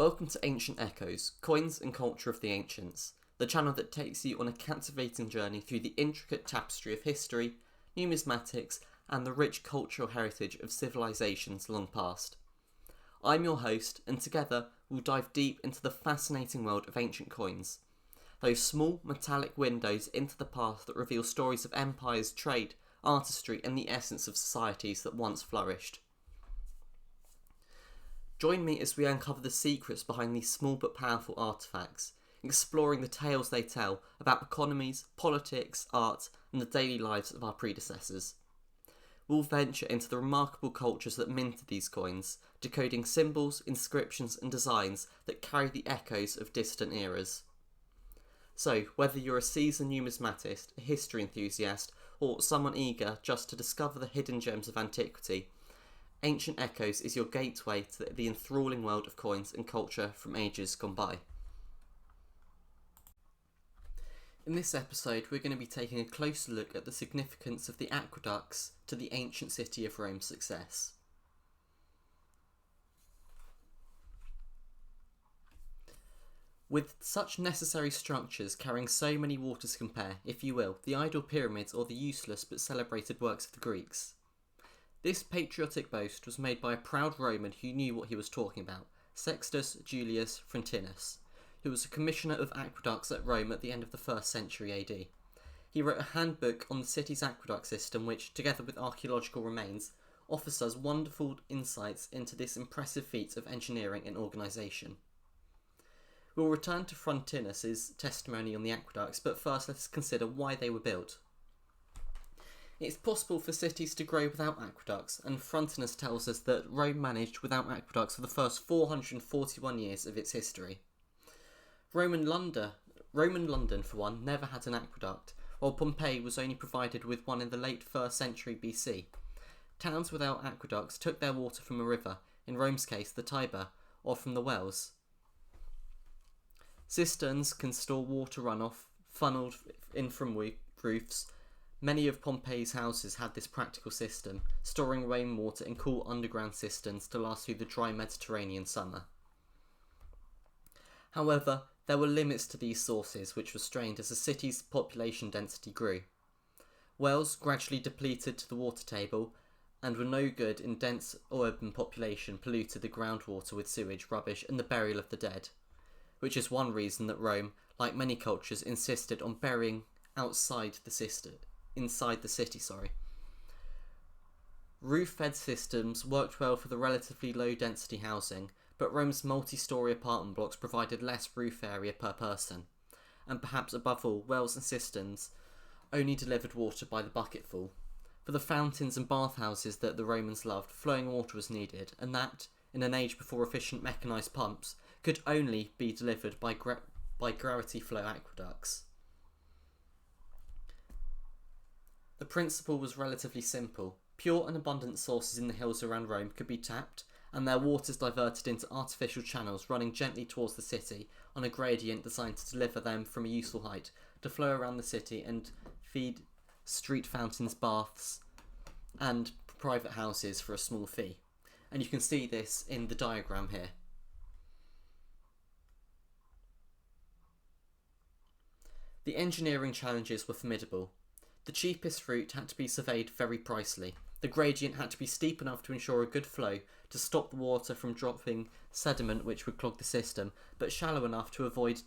Welcome to Ancient Echoes, Coins and Culture of the Ancients, the channel that takes you on a captivating journey through the intricate tapestry of history, numismatics, and the rich cultural heritage of civilizations long past. I'm your host, and together we'll dive deep into the fascinating world of ancient coins. Those small, metallic windows into the past that reveal stories of empires, trade, artistry, and the essence of societies that once flourished. Join me as we uncover the secrets behind these small but powerful artefacts, exploring the tales they tell about economies, politics, art, and the daily lives of our predecessors. We'll venture into the remarkable cultures that minted these coins, decoding symbols, inscriptions, and designs that carry the echoes of distant eras. So, whether you're a seasoned numismatist, a history enthusiast, or someone eager just to discover the hidden gems of antiquity, Ancient Echoes is your gateway to the enthralling world of coins and culture from ages gone by. In this episode, we're going to be taking a closer look at the significance of the aqueducts to the ancient city of Rome's success. With such necessary structures carrying so many waters to compare, if you will, the idol pyramids or the useless but celebrated works of the Greeks. This patriotic boast was made by a proud Roman who knew what he was talking about, Sextus Julius Frontinus, who was a commissioner of aqueducts at Rome at the end of the 1st century AD. He wrote a handbook on the city's aqueduct system which, together with archaeological remains, offers us wonderful insights into this impressive feat of engineering and organisation. We'll return to Frontinus' testimony on the aqueducts, but first let us consider why they were built. It's possible for cities to grow without aqueducts, and Frontinus tells us that Rome managed without aqueducts for the first 441 years of its history. Roman London, for one, never had an aqueduct, while Pompeii was only provided with one in the late 1st century BC. Towns without aqueducts took their water from a river, in Rome's case the Tiber, or from the wells. Cisterns can store water runoff, funneled in from roofs. Many of Pompeii's houses had this practical system, storing rainwater in cool underground cisterns to last through the dry Mediterranean summer. However, there were limits to these sources, which were strained as the city's population density grew. Wells gradually depleted to the water table and were no good in dense urban population polluted the groundwater with sewage, rubbish, and the burial of the dead, which is one reason that Rome, like many cultures, insisted on burying inside the city. Roof-fed systems worked well for the relatively low-density housing, but Rome's multi-storey apartment blocks provided less roof area per person, and perhaps above all, wells and cisterns only delivered water by the bucketful. For the fountains and bathhouses that the Romans loved, flowing water was needed, and that, in an age before efficient mechanised pumps, could only be delivered by gravity flow aqueducts. The principle was relatively simple. Pure and abundant sources in the hills around Rome could be tapped, and their waters diverted into artificial channels running gently towards the city on a gradient designed to deliver them from a useful height, to flow around the city and feed street fountains, baths, and private houses for a small fee. And you can see this in the diagram here. The engineering challenges were formidable. The cheapest route had to be surveyed very precisely. The gradient had to be steep enough to ensure a good flow to stop the water from dropping sediment which would clog the system, but shallow enough to avoid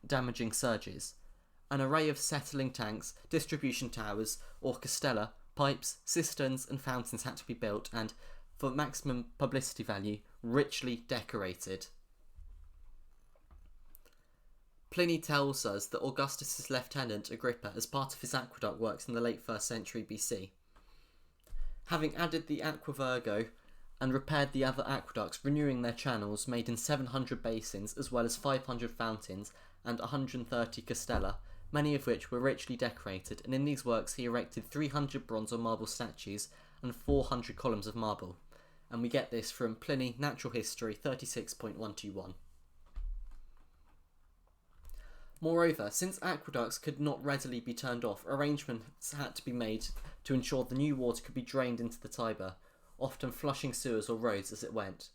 damaging surges. An array of settling tanks, distribution towers, or castella, pipes, cisterns and fountains had to be built and, for maximum publicity value, richly decorated. Pliny tells us that Augustus' lieutenant Agrippa, as part of his aqueduct works in the late 1st century BC, having added the Aqua Virgo and repaired the other aqueducts, renewing their channels, made in 700 basins as well as 500 fountains and 130 castella, many of which were richly decorated, and in these works he erected 300 bronze or marble statues and 400 columns of marble. And we get this from Pliny, Natural History 36.121. Moreover, since aqueducts could not readily be turned off, arrangements had to be made to ensure the new water could be drained into the Tiber, often flushing sewers or roads as it went.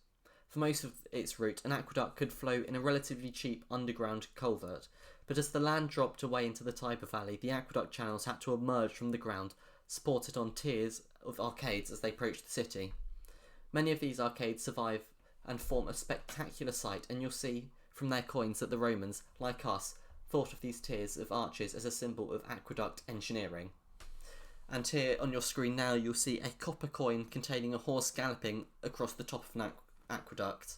For most of its route, an aqueduct could flow in a relatively cheap underground culvert, but as the land dropped away into the Tiber Valley, the aqueduct channels had to emerge from the ground, supported on tiers of arcades as they approached the city. Many of these arcades survive and form a spectacular sight, and you'll see from their coins that the Romans, like us, thought of these tiers of arches as a symbol of aqueduct engineering. And here on your screen now you'll see a copper coin containing a horse galloping across the top of an aqueduct.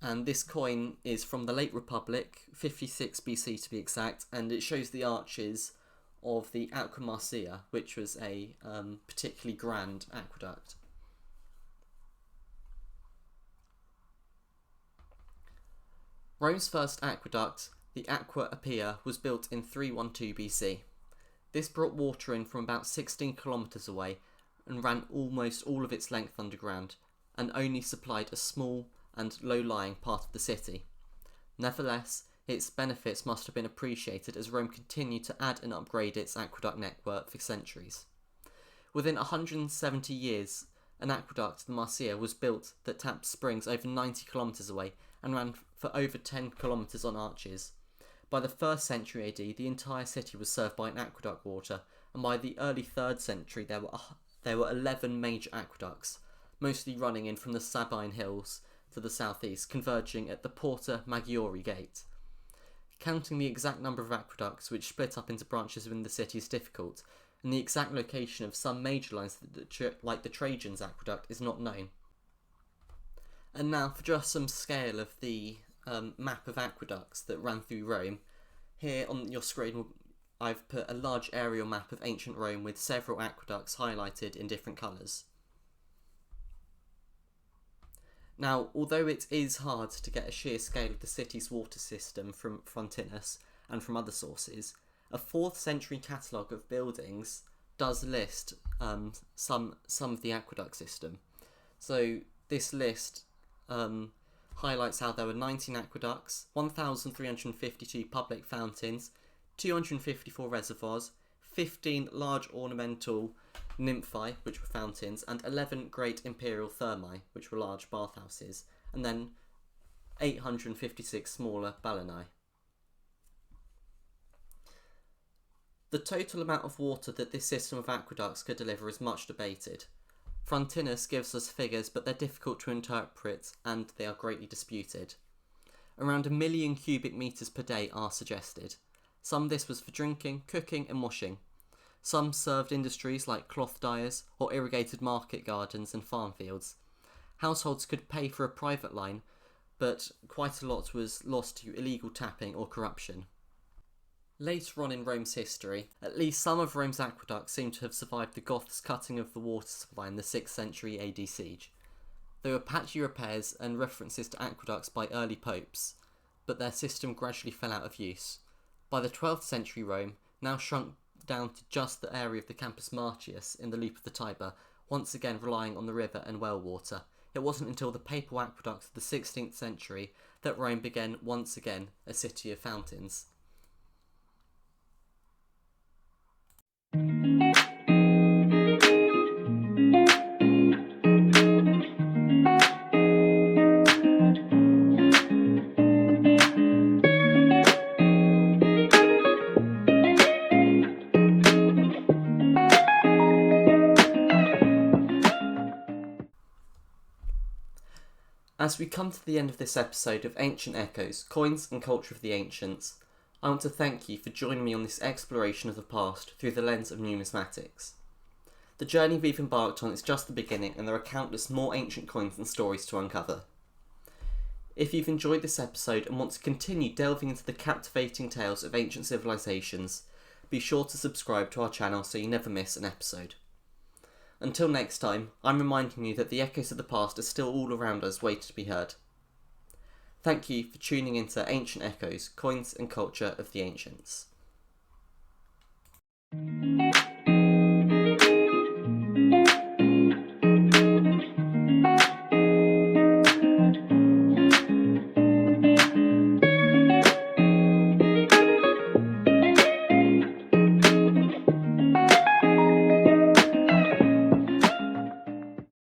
And this coin is from the late Republic, 56 BC to be exact, and it shows the arches of the Aqua Marcia, which was a particularly grand aqueduct. Rome's first aqueduct, the Aqua Appia, was built in 312 BC. This brought water in from about 16 kilometres away and ran almost all of its length underground, and only supplied a small and low-lying part of the city. Nevertheless, its benefits must have been appreciated as Rome continued to add and upgrade its aqueduct network for centuries. Within 170 years, an aqueduct, the Marcia, was built that tapped springs over 90 kilometres away and ran for over 10 kilometres on arches. By the 1st century AD, the entire city was served by an aqueduct water, and by the early 3rd century there were 11 major aqueducts, mostly running in from the Sabine Hills to the southeast, converging at the Porta Maggiore gate. Counting the exact number of aqueducts which split up into branches within the city is difficult, and the exact location of some major lines, like the Trajan's aqueduct, is not known. And now for just some scale of the map of aqueducts that ran through Rome. Here on your screen I've put a large aerial map of ancient Rome with several aqueducts highlighted in different colours. Now, although it is hard to get a sheer scale of the city's water system from Frontinus and from other sources, a 4th century catalogue of buildings does list some of the aqueduct system. So this list highlights how there were 19 aqueducts, 1,352 public fountains, 254 reservoirs, 15 large ornamental nymphae, which were fountains, and 11 great imperial thermae, which were large bathhouses, and then 856 smaller balneae. The total amount of water that this system of aqueducts could deliver is much debated. Frontinus gives us figures, but they're difficult to interpret and they are greatly disputed. Around 1 million cubic metres per day are suggested. Some of this was for drinking, cooking and washing. Some served industries like cloth dyers or irrigated market gardens and farm fields. Households could pay for a private line, but quite a lot was lost to illegal tapping or corruption. Later on in Rome's history, at least some of Rome's aqueducts seem to have survived the Goths' cutting of the water supply in the 6th century AD siege. There were patchy repairs and references to aqueducts by early popes, but their system gradually fell out of use. By the 12th century Rome, now shrunk down to just the area of the Campus Martius in the loop of the Tiber, once again relying on the river and well water. It wasn't until the papal aqueducts of the 16th century that Rome began once again a city of fountains. As we come to the end of this episode of Ancient Echoes, Coins and Culture of the Ancients, I want to thank you for joining me on this exploration of the past through the lens of numismatics. The journey we've embarked on is just the beginning, and there are countless more ancient coins and stories to uncover. If you've enjoyed this episode and want to continue delving into the captivating tales of ancient civilizations, be sure to subscribe to our channel so you never miss an episode. Until next time, I'm reminding you that the echoes of the past are still all around us, waiting to be heard. Thank you for tuning into Ancient Echoes, Coins and Culture of the Ancients.